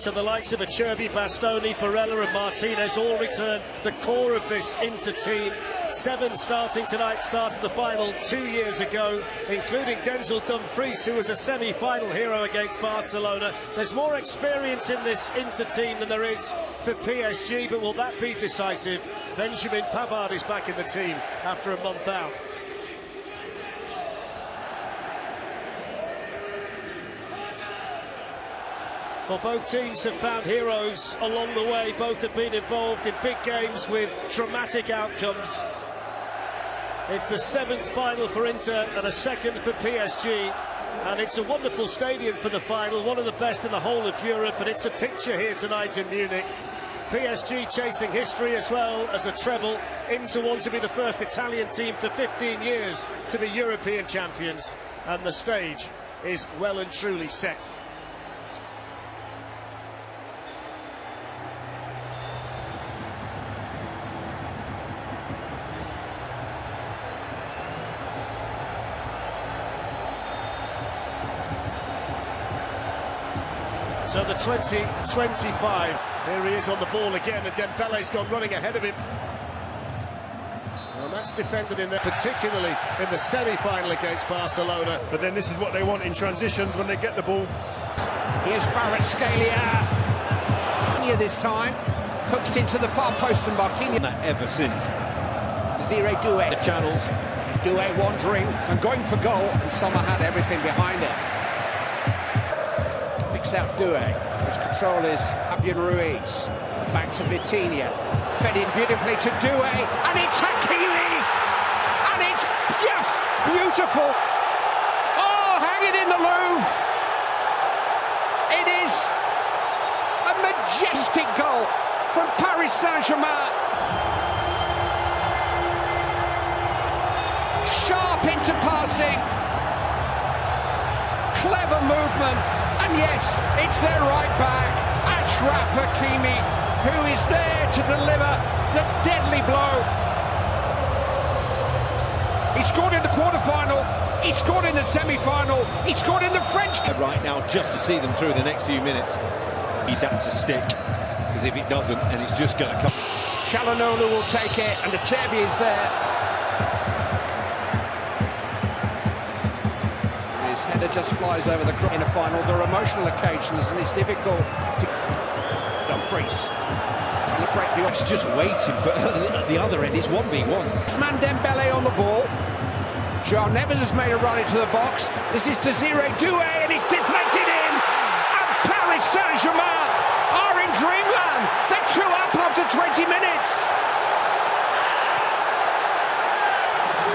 So the likes of Acerbi, Bastoni, Barella and Martinez all return. The core of this Inter team. 7 starting tonight, started the final 2 years ago, including Denzel Dumfries, who was a semi-final hero against Barcelona. There's more experience in this Inter team than there is for PSG, but will that be decisive? Benjamin Pavard is back in the team after a month out. Well, both teams have found heroes along the way. Both have been involved in big games with dramatic outcomes. It's the 7th final for Inter and a 2nd for PSG. And it's a wonderful stadium for the final, one of the best in the whole of Europe. And it's a picture here tonight in Munich. PSG chasing history as well as a treble. Inter want to be the first Italian team for 15 years to be European champions. And the stage is well and truly set. So the 20-25, here he is on the ball again, and Dembele's gone running ahead of him. And that's defended in there, particularly in the semi-final against Barcelona. But then this is what they want in transitions when they get the ball. Here's Kvaratskhelia. This time, coached into the far post and Marquinhos. That ever since. Desiree Doué. The channels. Doué wandering and going for goal, and Sommer had everything behind it. Out Doué, whose control is Fabian Ruiz. Back to Vitinha, fed in beautifully to Doué, and it's Hakimi, and it's just beautiful. Oh, hang it in the Louvre. It is a majestic goal from Paris Saint-Germain. Sharp into passing, clever movement. And yes, it's their right back, Achraf Hakimi, who is there to deliver the deadly blow. He scored in the quarter-final, he scored in the semi-final, he scored in the French... Right now, just to see them through the next few minutes. Need that to stick, because if it doesn't, then it's just going to come. Çalhanoğlu will take it, and Acerbi is there. Header just flies over the cross in a final. There are emotional occasions, and it's difficult to... Dumfries trying to break the He's just waiting, but at the other end, it's 1v1. Man Dembele on the ball. João Neves has made a run into the box. This is Desiree Doué, and it's deflected in. And Paris Saint-Germain are in dreamland. They're 2 up after 20 minutes.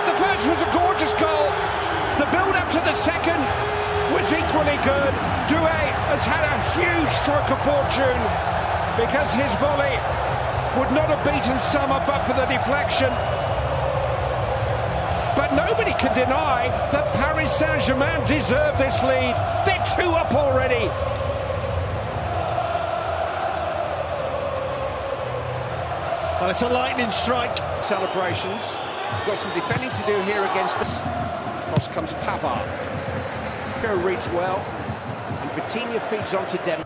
The first was a gorgeous goal. The build-up to the second was equally good. Doué has had a huge stroke of fortune because his volley would not have beaten Sommer but for the deflection. But nobody can deny that Paris Saint-Germain deserve this lead. They're 2 up already. Well, it's a lightning strike. Celebrations. He's got some defending to do here against us. Cross comes Pavard. Go reads well, and Vitinha feeds on to Dem.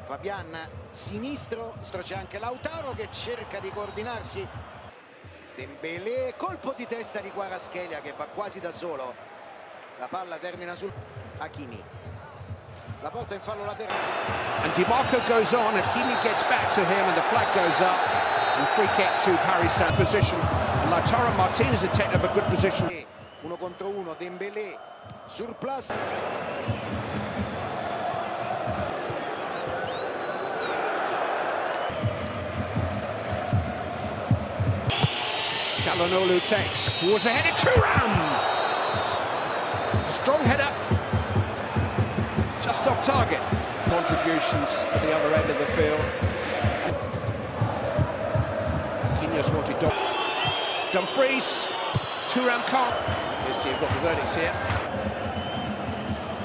Fabian sinistro, c'è anche Lautaro che cerca di coordinarsi. Dembélé, colpo di testa di Kvaratskhelia che va quasi da solo. La palla termina sul Hakimi. La porta in fallo laterale. And Di Marco goes on, and Hakimi gets back to him, and the flag goes up. And free kick to Paris Saint position. And Lautaro Martinez has taken up a good position. 1 contro 1, Dembélé, surplus. Çalhanoğlu takes towards the header, Thuram! It's a strong header. Just off target. Contributions at the other end of the field. Marquinhos wanted Dumfries. Thuram can't. You've got the verdicts here.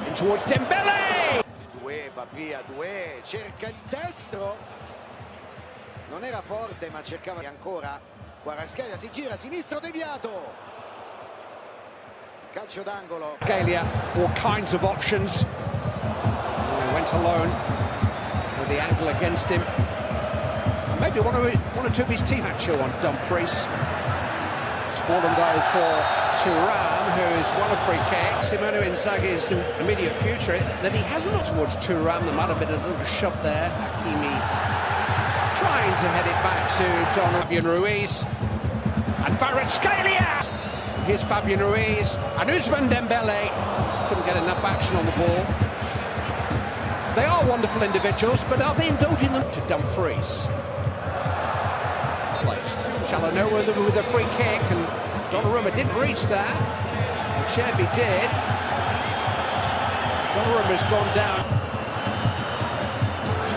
In towards Dembele! Doué va via, Doué cerca il destro. Non era forte ma cercava ancora. Kvaratskhelia si gira, sinistro deviato. Calcio d'angolo. Kvaratskhelia, all kinds of options. He went alone. The angle against him. And maybe one or two of his team had on Dumfries. It's fallen though for Thuram, who has won a free kick. Simone Inzaghi's immediate future. Then he has looked towards Thuram. There might have been a little shove there. Hakimi trying to head it back to Fabian Ruiz. And Kvaratskhelia! Here's Fabian Ruiz. And Ousmane Dembele. Just couldn't get enough action on the ball. They are wonderful individuals, but are they indulging them to Dumfries? Chalano with a free kick, and Donnarumma didn't reach that. Cherby did. Donnarumma's gone down.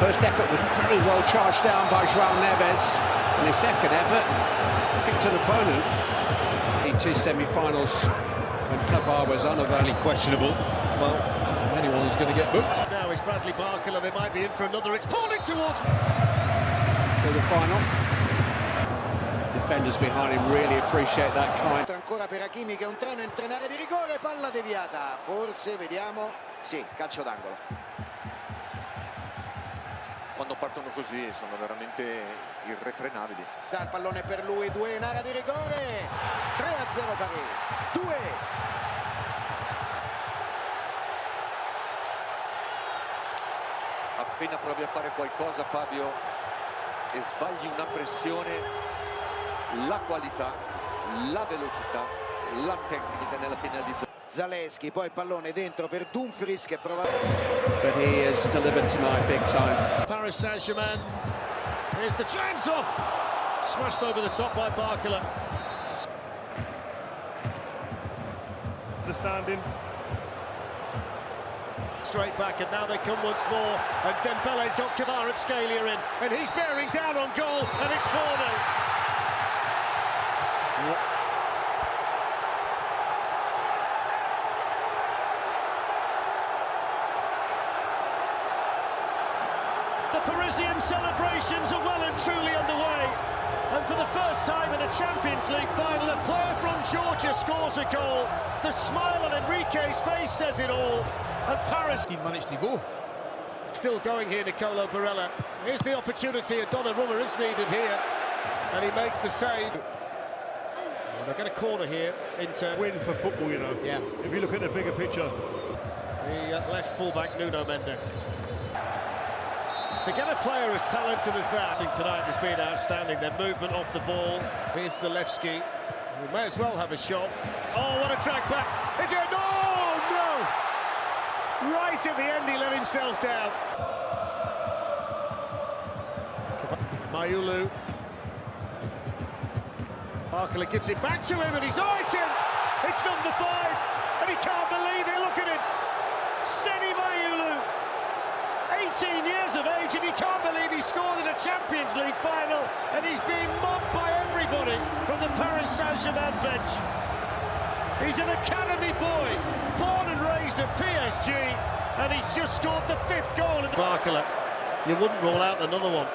First effort was very well charged down by João Neves, and his second effort kicked an opponent. In two semi-finals when Klavar was unavailable. Questionable. Well, anyone who's going to get booked. Now is Bradley Barker, and they might be in for another. It's pulling towards For the final. Defenders behind him really appreciate that kind. Ancora per Hakimi che è un treno in area di rigore, palla deviata. Forse, vediamo. Sì, calcio d'angolo. Quando partono così sono veramente irrefrenabili. Dà il pallone per lui, 2 in area di rigore. 3-0 pari. 2. Appena provi a fare qualcosa, Fabio, e sbagli una pressione, la qualità, la velocità, la tecnica nella finalizzazione. Zalewski, poi il pallone dentro per Dumfries che prova. But he has delivered tonight big time. Paris Saint-Germain. Here's the chance off. Smashed over the top by Barkala. Understanding. Straight back, and now they come once more. And Dembele's got Kvaratskhelia in, and he's bearing down on goal, and it's 4-0. The Parisian celebrations are well and truly underway. And for the first time in a Champions League final, a player from Georgia scores a goal. The smile on Enrique's face says it all. And Paris... managed to go. Still going here, Nicolo Barella. Here's the opportunity, and Donnarumma is needed here. And he makes the save. Well, they'll get a corner here. Inter Win for football, you know. Yeah. If you look at the bigger picture. The left fullback, Nuno Mendes. To get a player as talented as that tonight has been outstanding. Their movement off the ball. Here's Zalewski, who may as well have a shot. Oh, what a track back. Is it? Oh, no! Right at the end, he let himself down. Mayulu. Barkala gives it back to him, and he's... Oh, it's in! It's number 5, and he can't believe it. Look at it. Seni Mayulu. 18 years of age, and he can't believe he scored in a Champions League final, and he's being mobbed by everybody from the Paris Saint-Germain bench. He's an academy boy, born and raised at PSG, and he's just scored the 5th goal. Barkala, you wouldn't rule out another one.